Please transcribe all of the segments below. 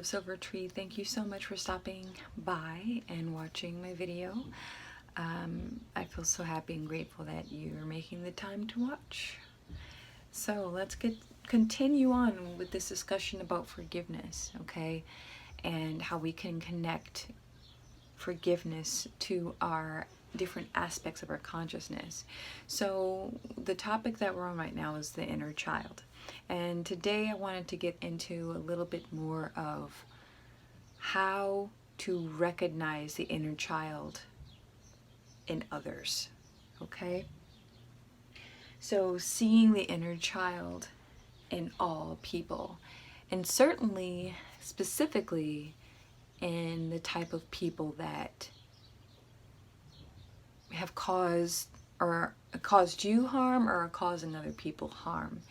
of Silvertree, thank you so much for stopping by and watching my video. I feel so happy and grateful that you're making the time to watch. So let's continue on with this discussion about forgiveness, okay? And how we can connect forgiveness to our different aspects of our consciousness. So the topic that we're on right now is the inner child. And today I wanted to get into a little bit more of how to recognize the inner child in others, okay? So seeing the inner child in all people, and certainly specifically in the type of people that have caused you harm or are causing other people harm.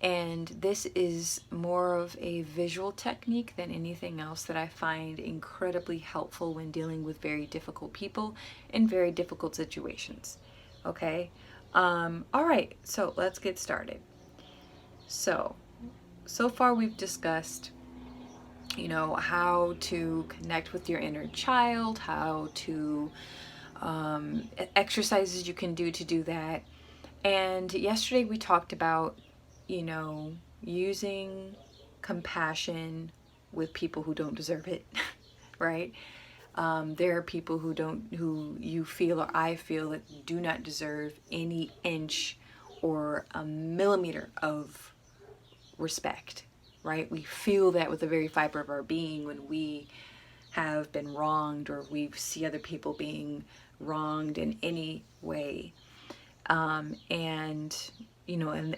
And this is more of a visual technique than anything else that I find incredibly helpful when dealing with very difficult people in very difficult situations. Okay? All right, so let's get started. So far we've discussed, how to connect with your inner child, how to exercises you can do to do that. And yesterday we talked about, using compassion with people who don't deserve it, right? There are people who you feel or I feel that do not deserve any inch or a millimeter of respect, right? We feel that with the very fiber of our being when we have been wronged or we see other people being wronged in any way. And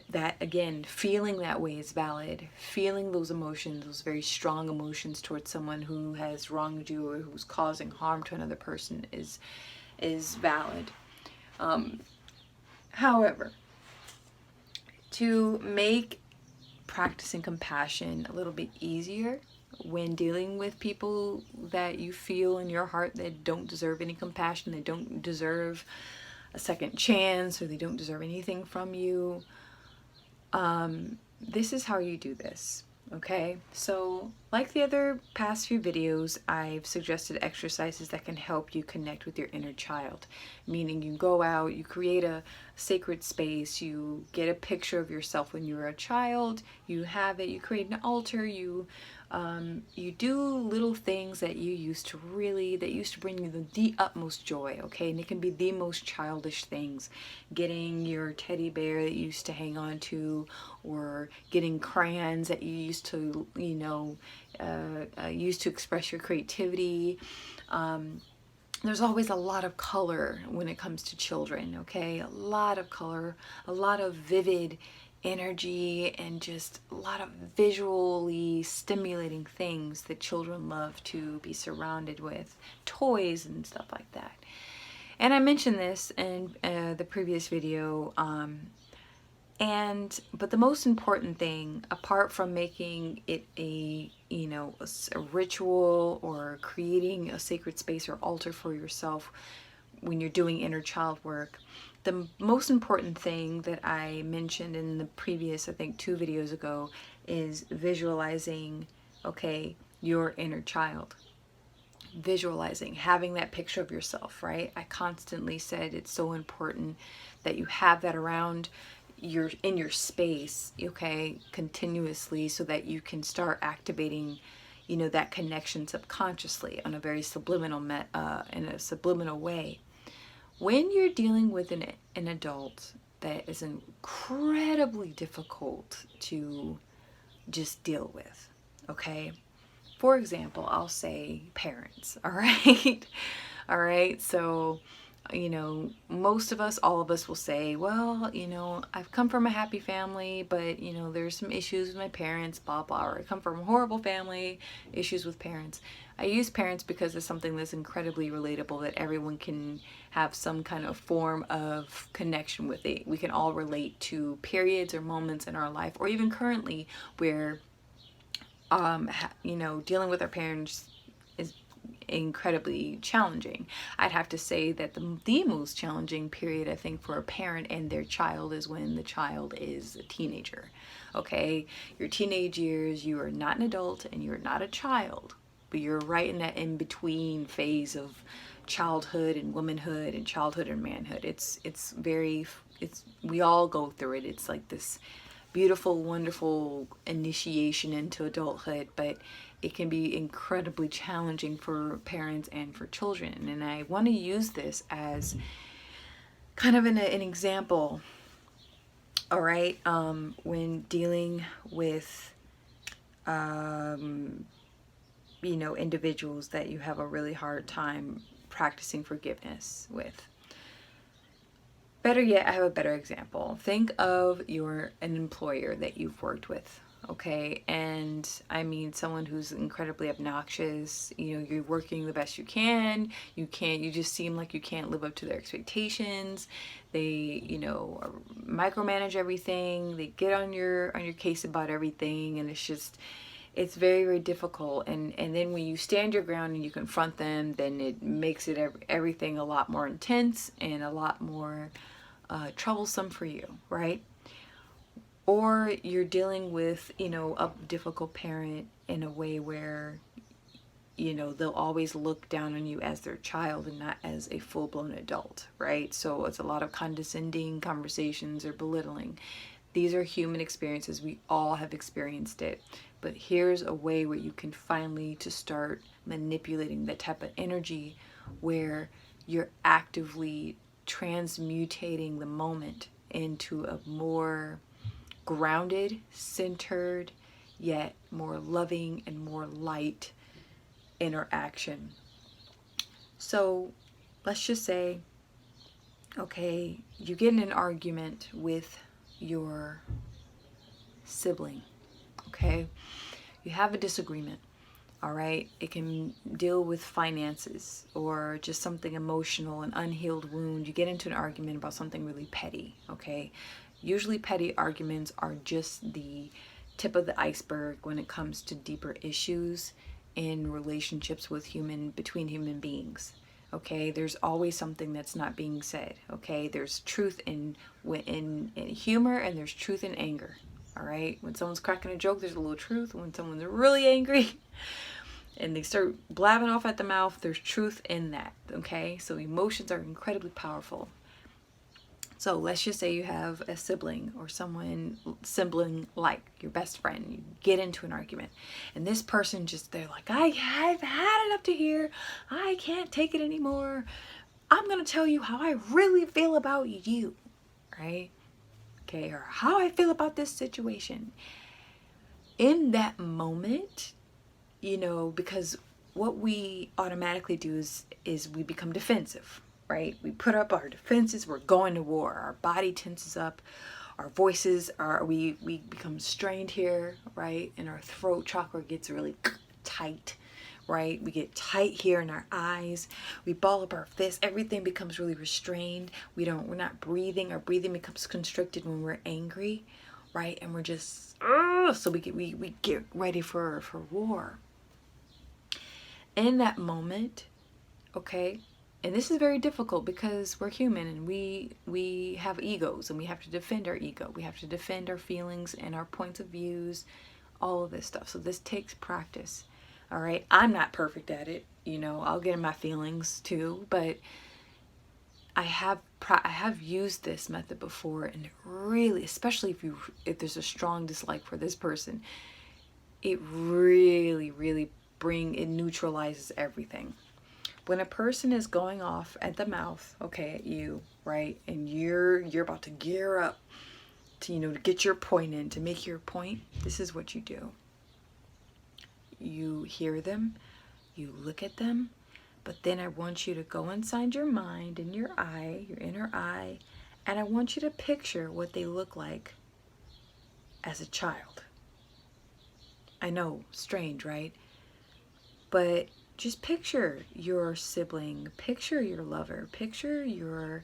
that, again, feeling that way is valid. Feeling those emotions, those very strong emotions towards someone who has wronged you or who's causing harm to another person is valid. However, to make practicing compassion a little bit easier when dealing with people that you feel in your heart that don't deserve any compassion, they don't deserve a second chance, or they don't deserve anything from you, this is how you do this, okay? So like the other past few videos, I've suggested exercises that can help you connect with your inner child, meaning you go out, you create a sacred space, you get a picture of yourself when you were a child, you have it, you create an altar, you do little things that used to bring you the utmost joy, okay? And it can be the most childish things. Getting your teddy bear that you used to hang on to, or getting crayons that you used to, used to express your creativity. There's always a lot of color when it comes to children, okay? A lot of color, a lot of vivid energy, and just a lot of visually stimulating things that children love to be surrounded with, toys and stuff like that. And I mentioned this in the previous video, but the most important thing, apart from making it a ritual or creating a sacred space or altar for yourself when you're doing inner child work, the most important thing that I mentioned in the previous, I think 2 videos ago, is visualizing, okay, your inner child. Visualizing, having that picture of yourself, right? I constantly said it's so important that you have that around in your space, okay, continuously, so that you can start activating, that connection subconsciously on a very subliminal in a subliminal way. When you're dealing with an adult that is incredibly difficult to just deal with, okay? For example, I'll say parents, all right? All right, so, most of us, all of us will say, well, I've come from a happy family, but, there's some issues with my parents, blah, blah, or I come from a horrible family, issues with parents. I use parents because it's something that's incredibly relatable that everyone can have some kind of form of connection with it. We can all relate to periods or moments in our life, or even currently, where, dealing with our parents incredibly challenging. I'd have to say that the most challenging period, I think, for a parent and their child is when the child is a teenager. Okay, your teenage years, you are not an adult and you're not a child, but you're right in that in-between phase of childhood and womanhood and childhood and manhood. It's we all go through it. It's like this beautiful, wonderful initiation into adulthood, but it can be incredibly challenging for parents and for children. And I want to use this as kind of an example, all right, when dealing with, individuals that you have a really hard time practicing forgiveness with. Better yet, I have a better example. Think of an employer that you've worked with, okay? And I mean someone who's incredibly obnoxious. You're working the best you can. You just seem like you can't live up to their expectations. They, micromanage everything. They get on your case about everything, and it's very, very difficult. And then when you stand your ground and you confront them, then it makes everything a lot more intense and a lot more troublesome for you, right? Or you're dealing with, a difficult parent in a way where, they'll always look down on you as their child and not as a full-blown adult, right? So it's a lot of condescending conversations or belittling. These are human experiences. We all have experienced it. But here's a way where you can finally to start manipulating that type of energy where you're actively transmutating the moment into a more grounded, centered, yet more loving and more light interaction. So let's just say, okay, you get in an argument with your sibling, okay? You have a disagreement, all right? It can deal with finances or just something emotional, an unhealed wound. You get into an argument about something really petty, okay? Usually petty arguments are just the tip of the iceberg when it comes to deeper issues in relationships between human beings. Okay, there's always something that's not being said. Okay, there's truth in humor and there's truth in anger. All right, when someone's cracking a joke, there's a little truth. When someone's really angry and they start blabbing off at the mouth, there's truth in that. Okay, so emotions are incredibly powerful. So let's just say you have a sibling or sibling like your best friend. You get into an argument and this person they're like, I've had it up to here. I can't take it anymore. I'm going to tell you how I really feel about you, right? Okay, or how I feel about this situation. In that moment, because what we automatically do is we become defensive. Right? We put up our defenses, we're going to war. Our body tenses up, our voices we become strained here, right? And our throat chakra gets really tight, right? We get tight here in our eyes. We ball up our fists. Everything becomes really restrained. We're not breathing. Our breathing becomes constricted when we're angry, right? And we're just, so we get ready for war. In that moment, okay, and this is very difficult because we're human and we have egos and we have to defend our ego. We have to defend our feelings and our points of views, all of this stuff. So this takes practice. All right. I'm not perfect at it. I'll get in my feelings too, but I have used this method before, and it really, especially if there's a strong dislike for this person, it really, really it neutralizes everything. When a person is going off at the mouth, okay, at you, right, and you're about to gear up to get your point in, to make your point, this is what you do. You hear them, you look at them, but then I want you to go inside your mind and your inner eye, and I want you to picture what they look like as a child. I know, strange, right? But just picture your sibling, picture your lover, picture your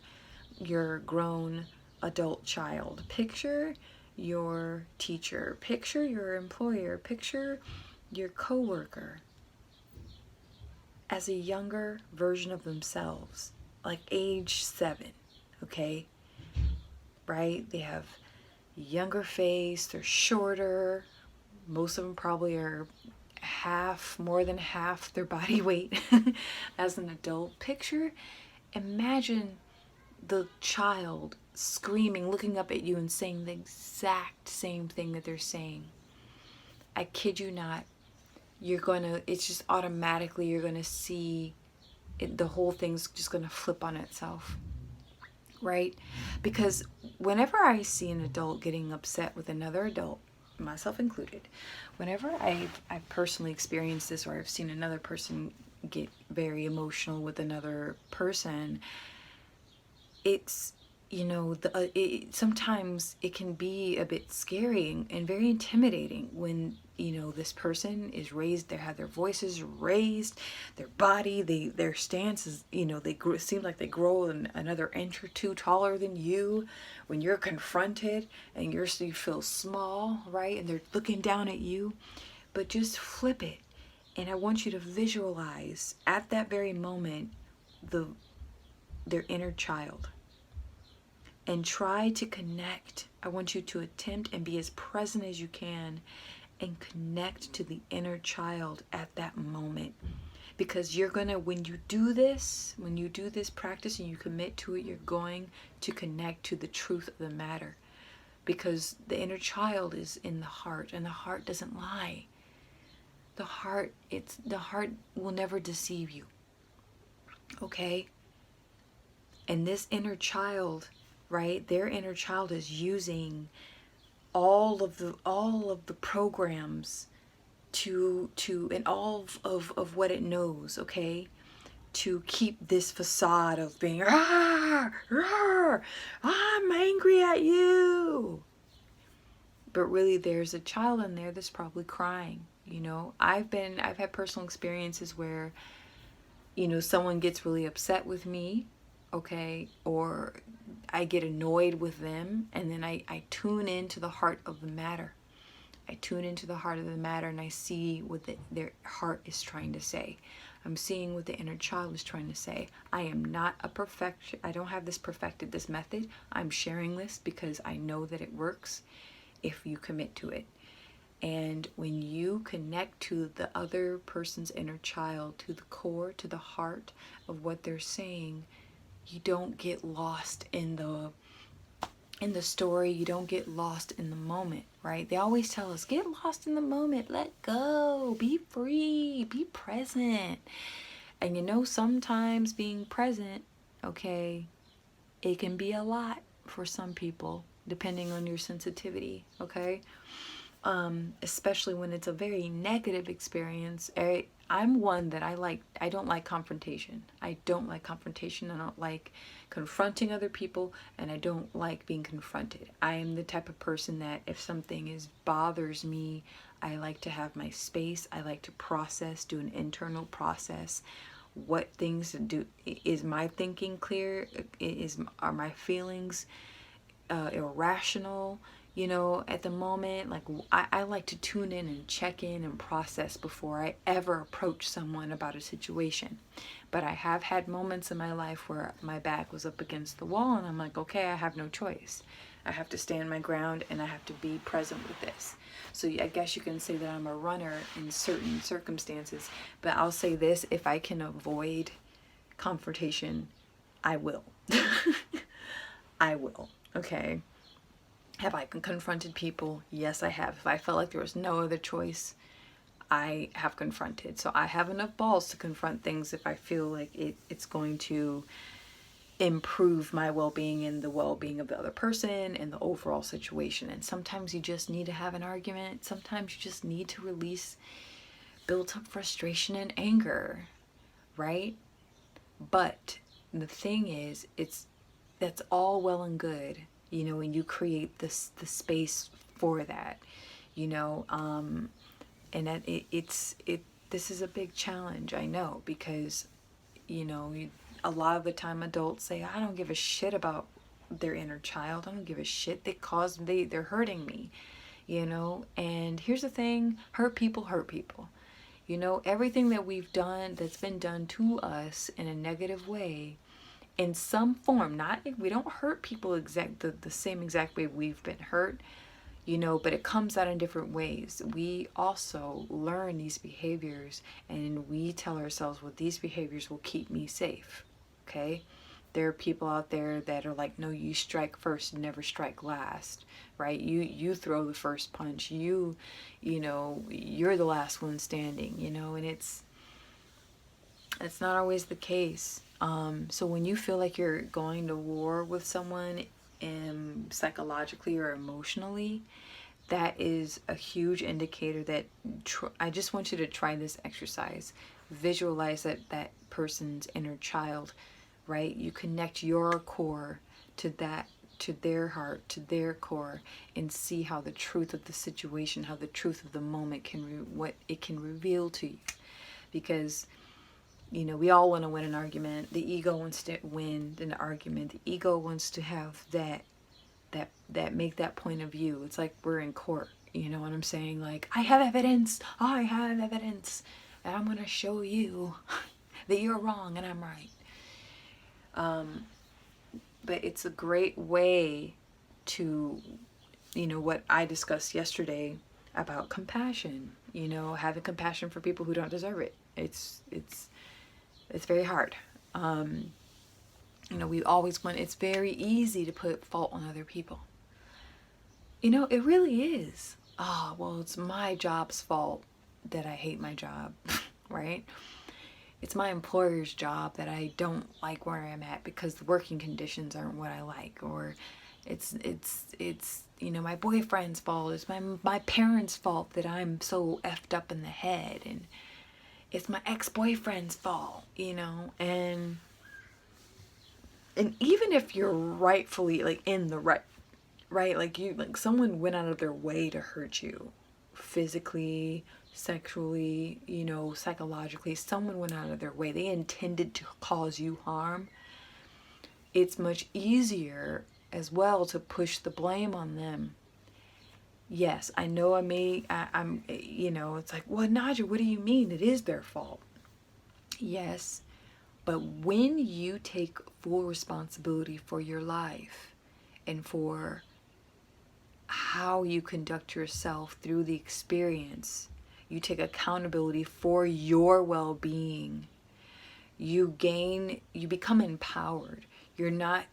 grown adult child, picture your teacher, picture your employer, picture your coworker as a younger version of themselves, like age 7, okay? Right? They have younger face, they're shorter. Most of them probably are more than half their body weight as an adult. Imagine the child screaming, looking up at you and saying the exact same thing that they're saying. I kid you not. It's just automatically, you're gonna see it, the whole thing's just gonna flip on itself, right? Because whenever I see an adult getting upset with another adult, myself included, whenever I've personally experienced this, or I've seen another person get very emotional with another person, it's, sometimes it can be a bit scary and very intimidating when, this person is raised, they have their voices raised, their body, their stance is, it seems like they grow another inch or two taller than you when you're confronted, and you feel small, right? And they're looking down at you. But just flip it. And I want you to visualize at that very moment their inner child. And try to connect. I want you to attempt and be as present as you can and connect to the inner child at that moment. Because you're gonna, when you do this practice and you commit to it, you're going to connect to the truth of the matter. Because the inner child is in the heart, and the heart doesn't lie. The heart will never deceive you. Okay? And this inner child, right? Their inner child is using all of the programs and all of what it knows, okay? To keep this facade of being, "Rawr, rawr, I'm angry at you." But really there's a child in there that's probably crying, I've had personal experiences where, someone gets really upset with me, okay, or I get annoyed with them, and then I tune into the heart of the matter. I tune into the heart of the matter, and I see what their heart is trying to say. I'm seeing what the inner child is trying to say. I am not a perfection. I don't have this perfected, this method. I'm sharing this because I know that it works if you commit to it. And when you connect to the other person's inner child, to the core, to the heart of what they're saying, you don't get lost in the story. You don't get lost in the moment, right? They always tell us, get lost in the moment, let go, be free, be present. And sometimes being present, okay, it can be a lot for some people, depending on your sensitivity, okay? Especially when it's a very negative experience. I'm one that I don't like confrontation. I don't like confrontation. I don't like confronting other people, and I don't like being confronted. I am the type of person that if something bothers me, I like to have my space. I like to process, do an internal process. What things to do? Is my thinking clear? Are my feelings irrational? At the moment, like I like to tune in and check in and process before I ever approach someone about a situation. But I have had moments in my life where my back was up against the wall, and I'm like, okay, I have no choice. I have to stand my ground, and I have to be present with this. So I guess you can say that I'm a runner in certain circumstances, but I'll say this: if I can avoid confrontation, I will. I will, okay? Have I confronted people? Yes, I have. If I felt like there was no other choice, I have confronted. So I have enough balls to confront things if I feel like it's going to improve my well-being and the well-being of the other person and the overall situation. And sometimes you just need to have an argument. Sometimes you just need to release built-up frustration and anger, right? But the thing is, that's all well and good, when you create the space for that, and that this is a big challenge, I know, because a lot of the time adults say, I don't give a shit about their inner child. I don't give a shit. They're hurting me, and here's the thing: hurt people, You know, everything that we've done, that's been done to us in a negative way, in some form, not, we don't hurt people the same exact way we've been hurt, you know, but it comes out in different ways. We also learn these behaviors, and we tell ourselves, well, these behaviors will keep me safe. Okay? There are people out there that are like, no, you strike first, never strike last, right? You throw the first punch. You know, you're the last one standing, you know, and it's not always the case. So when you feel like you're going to war with someone, psychologically or emotionally, that is a huge indicator that I just want you to try this exercise. Visualize that person's inner child, right? You connect your core to that, to their heart, to their core, and see how the truth of the situation, how the truth of the moment what it can reveal to you. Because, you know, we all want to win an argument. The ego wants to win an argument. The ego wants to have that make that point of view. It's like we're in court, you know what I'm saying? Like, I have evidence, and I'm going to show you that you're wrong and I'm right. But it's a great way to, you know, what I discussed yesterday about compassion, you know, having compassion for people who don't deserve it. It's very hard. You know, it's very easy to put fault on other people. You know, it really is. Oh, well, it's my job's fault that I hate my job, right? It's my employer's job that I don't like where I'm at because the working conditions aren't what I like. Or it's you know, my boyfriend's fault. It's my parents' fault that I'm so effed up in the head. And it's my ex-boyfriend's fault, you know? And even if you're rightfully, like, in the right, like, someone went out of their way to hurt you physically, sexually, you know, psychologically. Someone went out of their way. They intended to cause you harm. It's much easier as well to push the blame on them. Yes, I know I'm, you know, it's like, well, Naja, what do you mean? It is their fault. Yes, but when you take full responsibility for your life and for how you conduct yourself through the experience, you take accountability for your well-being, you become empowered. You're not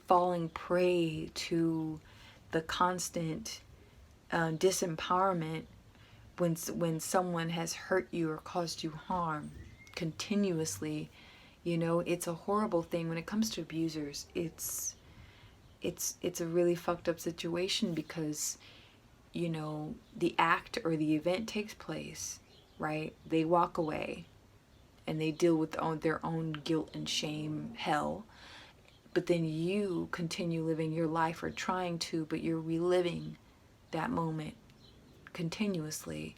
falling prey to the constant disempowerment when someone has hurt you or caused you harm continuously. You know, it's a horrible thing. When it comes to abusers, it's a really fucked up situation because, you know, the act or the event takes place, right? They walk away and they deal with their own guilt and shame hell. But then you continue living your life, or trying to, but you're reliving that moment continuously.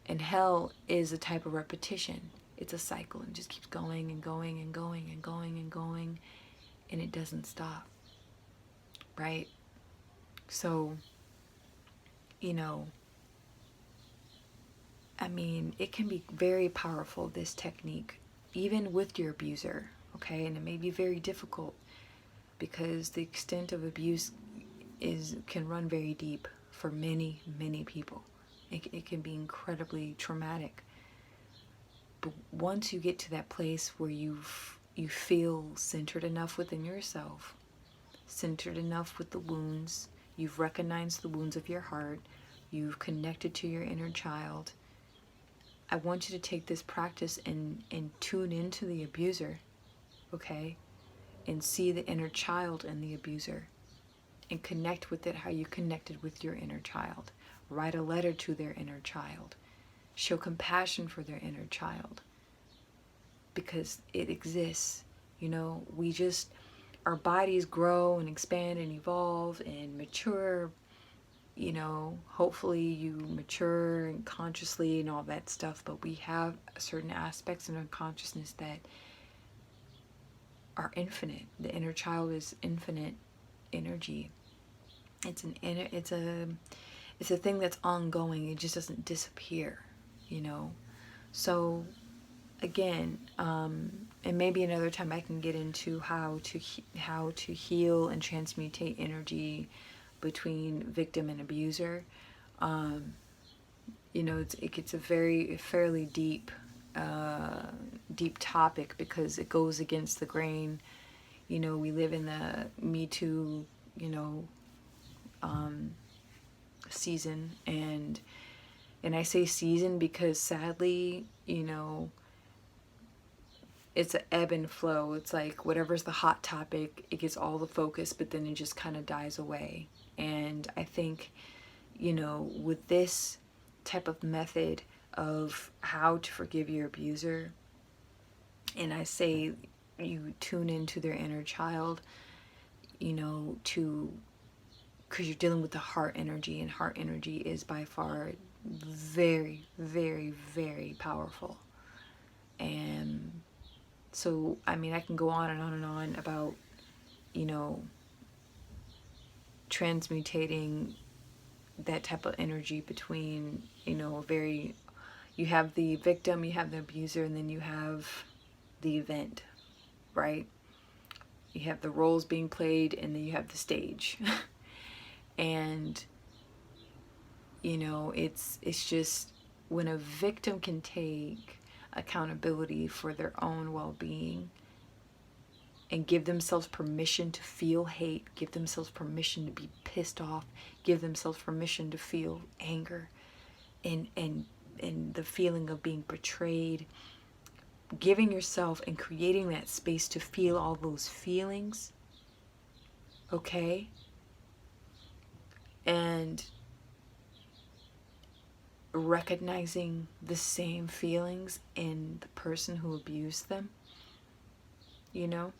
And hell is a type of repetition. It's a cycle, and just keeps going and going and going and going and going, and it doesn't stop, right? So, you know, I mean, it can be very powerful, this technique, even with your abuser, okay? And it may be very difficult because the extent of abuse can run very deep for many, many people. It can be incredibly traumatic. But once you get to that place where you feel centered enough within yourself, centered enough with the wounds, you've recognized the wounds of your heart, you've connected to your inner child, I want you to take this practice and tune into the abuser, okay? And see the inner child in the abuser and connect with it how you connected with your inner child. Write a letter to their inner child. Show compassion for their inner child, because it exists. You know, our bodies grow and expand and evolve and mature. You know, hopefully you mature and consciously and all that stuff, but we have certain aspects in our consciousness that are infinite. The inner child is infinite energy. It's a thing that's ongoing. It just doesn't disappear, you know. So again, and maybe another time I can get into how to heal and transmutate energy between victim and abuser. You know, it gets a fairly deep topic because it goes against the grain. You know, we live in the Me Too, you know, season, and I say season because sadly, you know, it's an ebb and flow. It's like whatever's the hot topic, it gets all the focus, but then it just kind of dies away. And I think, you know, with this type of method of how to forgive your abuser, and I say you tune into their inner child, you know, because you're dealing with the heart energy, and heart energy is by far very, very, very powerful. And so, I mean, I can go on and on and on about, you know, transmutating that type of energy between, you know, you have the victim, you have the abuser, and then you have the event, right? You have the roles being played, and then you have the stage. And, you know, it's just when a victim can take accountability for their own well-being and give themselves permission to feel hate, give themselves permission to be pissed off, give themselves permission to feel anger and the feeling of being betrayed, giving yourself and creating that space to feel all those feelings, okay? And recognizing the same feelings in the person who abused them, you know?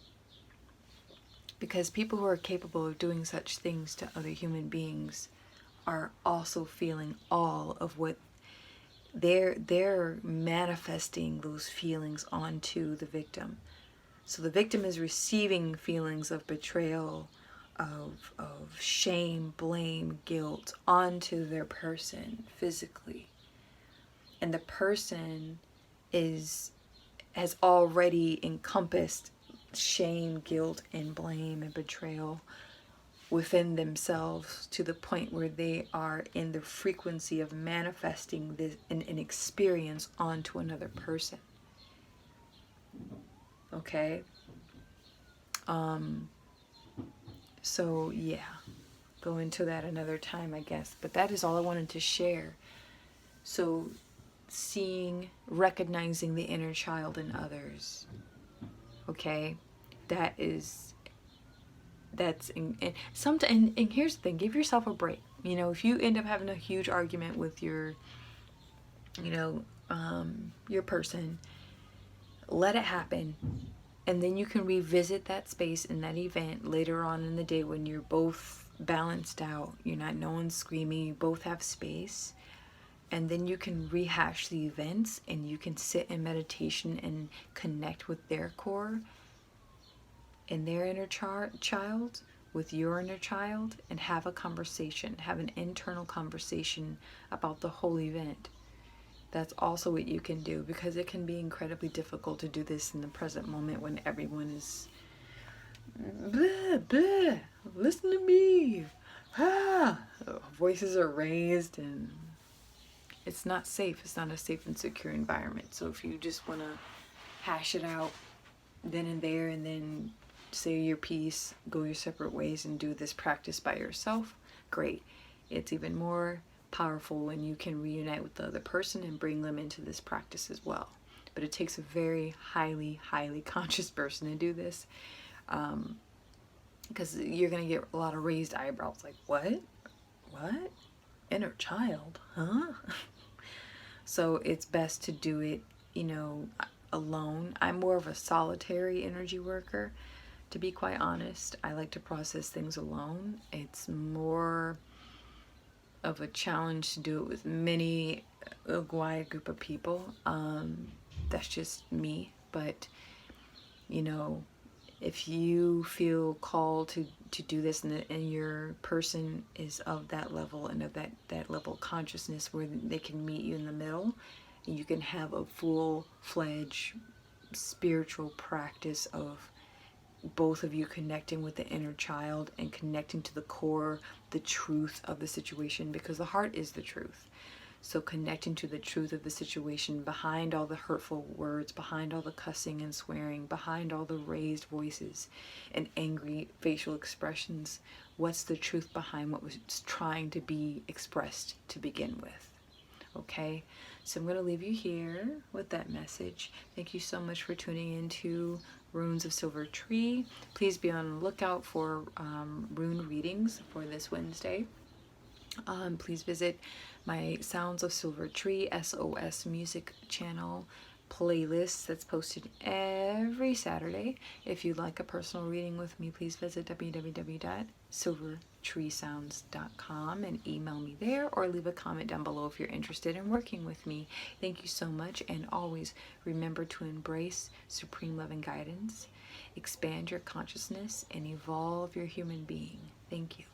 Because people who are capable of doing such things to other human beings are also feeling all of what they're manifesting those feelings onto the victim. So the victim is receiving feelings of betrayal, of shame, blame, guilt onto their person physically. And the person has already encompassed shame, guilt, and blame and betrayal within themselves to the point where they are in the frequency of manifesting this an experience onto another person. Okay? So yeah, go into that another time, I guess. But that is all I wanted to share. So recognizing the inner child in others. Okay? And here's the thing, give yourself a break. You know, if you end up having a huge argument with your, you know, your person, let it happen. And then you can revisit that space and that event later on in the day when you're both balanced out. You're not, no one's screaming, you both have space. And then you can rehash the events and you can sit in meditation and connect with their core and their inner child with your inner child and have a conversation, have an internal conversation about the whole event. That's also what you can do, because it can be incredibly difficult to do this in the present moment when everyone is blah, blah, listen to me, voices are raised, and it's not safe. It's not a safe and secure environment. So if you just want to hash it out then and there and then say your piece, go your separate ways and do this practice by yourself, great. It's even more powerful when you can reunite with the other person and bring them into this practice as well. But it takes a very highly, highly conscious person to do this, because you're going to get a lot of raised eyebrows, like, what? Inner child? Huh? So it's best to do it, you know, alone. I'm more of a solitary energy worker, to be quite honest. I like to process things alone. It's more of a challenge to do it with a wide group of people. That's just me. But, you know, if you feel called to do this and your person is of that level and of that level of consciousness where they can meet you in the middle You can have a full-fledged spiritual practice of both of you connecting with the inner child and connecting to the core, the truth of the situation, because the heart is the truth. So connecting to the truth of the situation behind all the hurtful words, behind all the cussing and swearing, behind all the raised voices and angry facial expressions. What's the truth behind what was trying to be expressed to begin with? Okay, so I'm going to leave you here with that message. Thank you so much for tuning into Runes of Silvertree. Please be on the lookout for rune readings for this Wednesday. Please visit my Sounds of Silvertree SOS music channel playlist that's posted every Saturday. If you'd like a personal reading with me, please visit www.silvertreesounds.com and email me there, or leave a comment down below if you're interested in working with me. Thank you so much, and always remember to embrace supreme love and guidance, expand your consciousness, and evolve your human being. Thank you.